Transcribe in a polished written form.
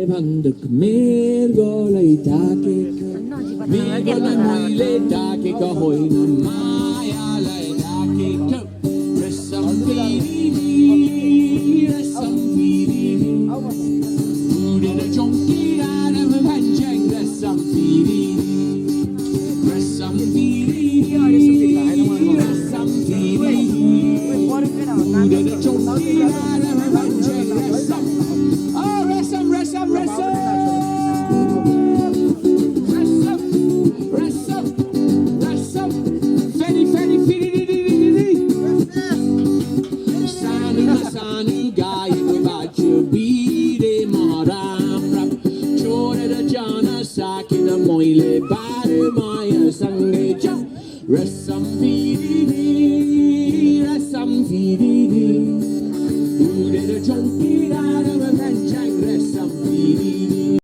Band Khmer go lay take me go na lay take go hoy na maya lay take to resam piri resam piri ude da chonki na me banjang resam piri resam piri resam piri ude da chonki na me banjang resam oh resam resam resam moile bare maya sange cha resam piri resam piri ude da chonki